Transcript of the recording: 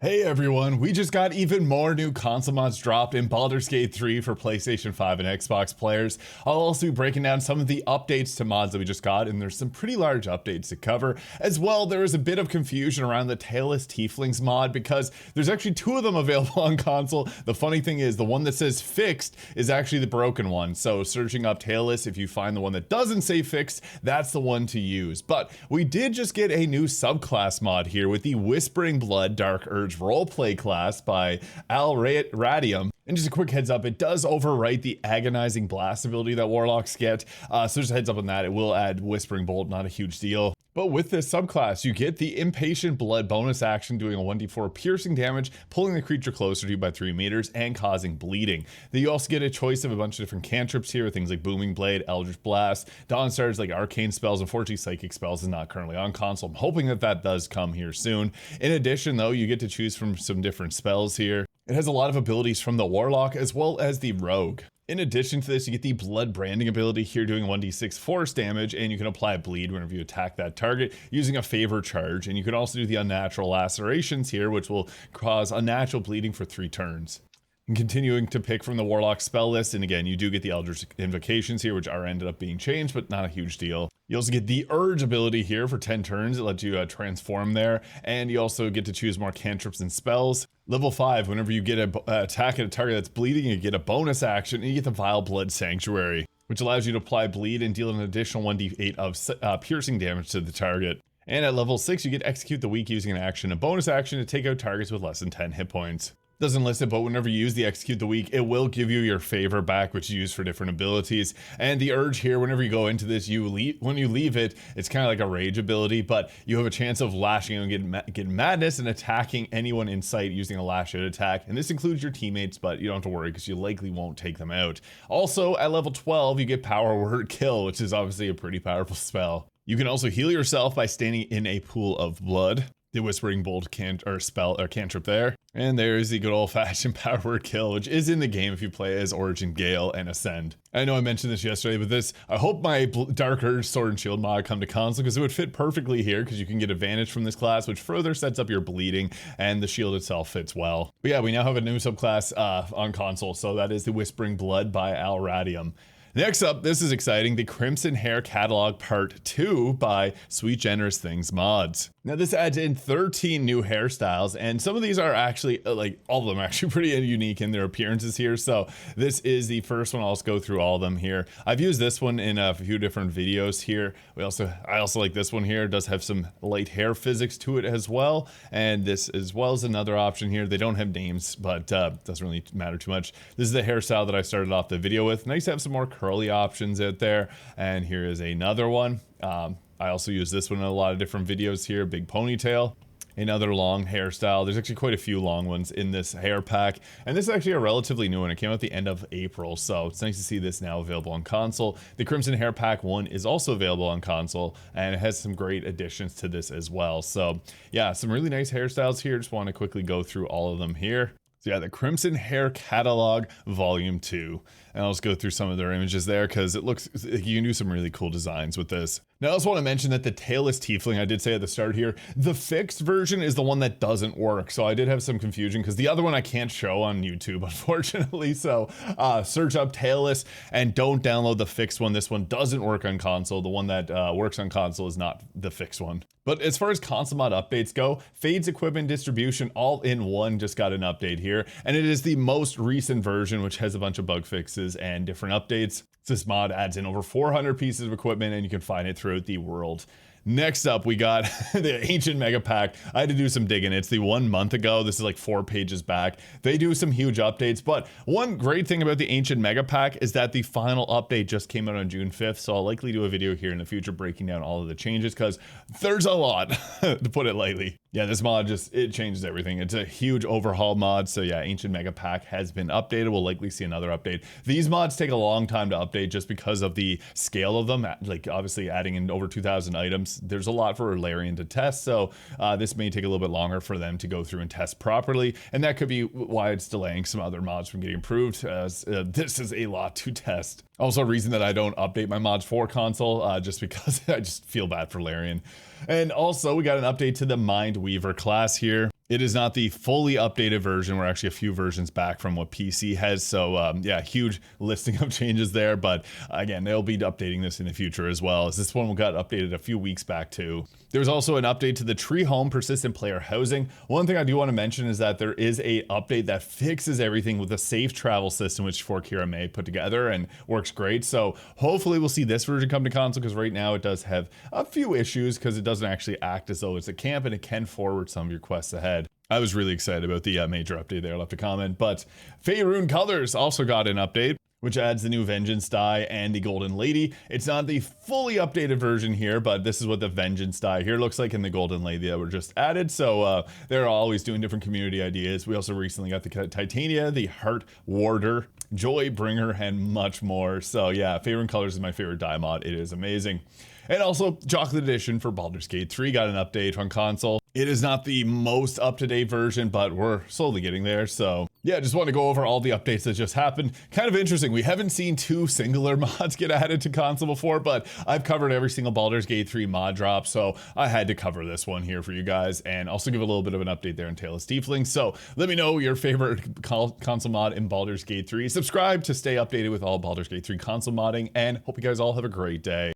Hey everyone, we just got even more new console mods dropped in Baldur's Gate 3 for PlayStation 5 and Xbox players. I'll also be breaking down some of the updates to mods that we just got, and there's some pretty large updates to cover. As well, there is a bit of confusion around the Tailless Tieflings mod because there's actually two of them available on console. The funny thing is, the one that says fixed is actually the broken one. So searching up Tailless, if you find the one that doesn't say fixed, that's the one to use. But we did just get a new subclass mod here with the Whispering Blood Dark Urge roleplay class by Radium. And just a quick heads up, it does overwrite the agonizing blast ability that warlocks get. So just a heads up on that, it will add Whispering Bolt, not a huge deal. But with this subclass, you get the Impatient Blood bonus action doing a 1d4 piercing damage, pulling the creature closer to you by 3 meters and causing bleeding. Then you also get a choice of a bunch of different cantrips here, things like Booming Blade, Eldritch Blast, Dawn Stars, like arcane spells. Unfortunately, Psychic Spells is not currently on console. I'm hoping that that does come here soon. In addition though, you get to choose from some different spells here. It has a lot of abilities from the Warlock as well as the Rogue. In addition to this, you get the Blood Branding ability here doing 1d6 force damage, and you can apply bleed whenever you attack that target using a favor charge. And you can also do the Unnatural Lacerations here, which will cause unnatural bleeding for 3 turns. And continuing to pick from the Warlock spell list, and again, you do get the Eldritch Invocations here, which are ended up being changed, but not a huge deal. You also get the Urge ability here for 10 turns. It lets you transform there, and you also get to choose more cantrips and spells. Level 5, whenever you get an attack at a target that's bleeding, you get a bonus action, and you get the Vile Blood Sanctuary, which allows you to apply bleed and deal an additional 1d8 of piercing damage to the target. And at level 6, you get Execute the Weak using an action, a bonus action to take out targets with less than 10 hit points. Doesn't list it, but whenever you use the Execute the Weak, it will give you your favor back, which you use for different abilities. And the Urge here, whenever you go into this, when you leave it, it's kind of like a rage ability, but you have a chance of lashing and getting madness and attacking anyone in sight using a lash out attack. And this includes your teammates, but you don't have to worry because you likely won't take them out. Also, at level 12, you get Power Word Kill, which is obviously a pretty powerful spell. You can also heal yourself by standing in a pool of blood. The Whispering Bolt cantrip there. And there's the good old-fashioned Power Word Kill, which is in the game if you play as Origin Gale and Ascend. I know I mentioned this yesterday, but this, I hope my Dark Urge Sword and Shield mod come to console because it would fit perfectly here because you can get advantage from this class, which further sets up your bleeding, and the shield itself fits well. But yeah, we now have a new subclass on console, so that is the Whispering Blood by Radium. Next up, this is exciting, the Crimson Hair Catalog Part 2 by Sweet Generous Things Mods. Now this adds in 13 new hairstyles, and some of these are actually, like all of them are actually pretty unique in their appearances here. So this is the first one. I'll just go through all of them here. I've used this one in a few different videos here. I also like this one here. It does have some light hair physics to it as well. And this as well as another option here. They don't have names, but doesn't really matter too much. This is the hairstyle that I started off the video with. Nice to have some more curly options out there. And here is another one. I also use this one in a lot of different videos here. Big ponytail, another long hairstyle. There's actually quite a few long ones in this hair pack. And this is actually a relatively new one. It came out the end of April. So it's nice to see this now available on console. The Crimson Hair Pack 1 is also available on console, and it has some great additions to this as well. So yeah, some really nice hairstyles here. Just want to quickly go through all of them here. So yeah, the Crimson Hair Catalog Volume 2. And I'll just go through some of their images there because it looks, you can do some really cool designs with this. Now I also want to mention that the Tailless Tiefling, I did say at the start here, the fixed version is the one that doesn't work. So I did have some confusion because the other one I can't show on YouTube, unfortunately. So search up Tailless and don't download the fixed one. This one doesn't work on console. The one that works on console is not the fixed one. But as far as console mod updates go, Fade's equipment distribution all in one just got an update here. And it is the most recent version, which has a bunch of bug fixes and different updates. This mod adds in over 400 pieces of equipment, and you can find it throughout the world. Next up, we got the Ancient Mega Pack. I had to do some digging. It's the 1 month ago. This is like 4 pages back. They do some huge updates, but one great thing about the Ancient Mega Pack is that the final update just came out on June 5th, so I'll likely do a video here in the future breaking down all of the changes because there's a lot, to put it lightly. Yeah, this mod it changes everything. It's a huge overhaul mod, so yeah, Ancient Mega Pack has been updated. We'll likely see another update. These mods take a long time to update just because of the scale of them, like obviously adding in over 2,000 items. There's a lot for Larian to test, so this may take a little bit longer for them to go through and test properly, and that could be why it's delaying some other mods from getting approved, as this is a lot to test. Also a reason that I don't update my mods for console, just because I just feel bad for Larian. And also we got an update to the Mind Weaver class here. It is not the fully updated version. We're actually a few versions back from what PC has. So yeah, huge listing of changes there. But again, they'll be updating this in the future as well, as this one got updated a few weeks back too. There's also an update to the tree home persistent player housing. One thing I do want to mention is that there is a update that fixes everything with a safe travel system, which Forkira May put together and works great. So hopefully we'll see this version come to console, because right now it does have a few issues because it doesn't actually act as though it's a camp, and it can forward some of your quests ahead. I was really excited about the major update there. I'll have to comment. But Faerun Colors also got an update, which adds the new Vengeance die and the Golden Lady. It's not the fully updated version here, but this is what the Vengeance die here looks like in the Golden Lady that were just added. So they're always doing different community ideas. We also recently got the Titania, the Heart Warder, Joy Bringer, and much more. So yeah, Faerun Colors is my favorite die mod. It is amazing. And also, Chocolate Edition for Baldur's Gate 3 got an update on console. It is not the most up-to-date version, but we're slowly getting there. So yeah, just want to go over all the updates that just happened. Kind of interesting. We haven't seen 2 singular mods get added to console before, but I've covered every single Baldur's Gate 3 mod drop, so I had to cover this one here for you guys, and also give a little bit of an update there in Tailless Tieflings. So let me know your favorite console mod in Baldur's Gate 3. Subscribe to stay updated with all Baldur's Gate 3 console modding, and hope you guys all have a great day.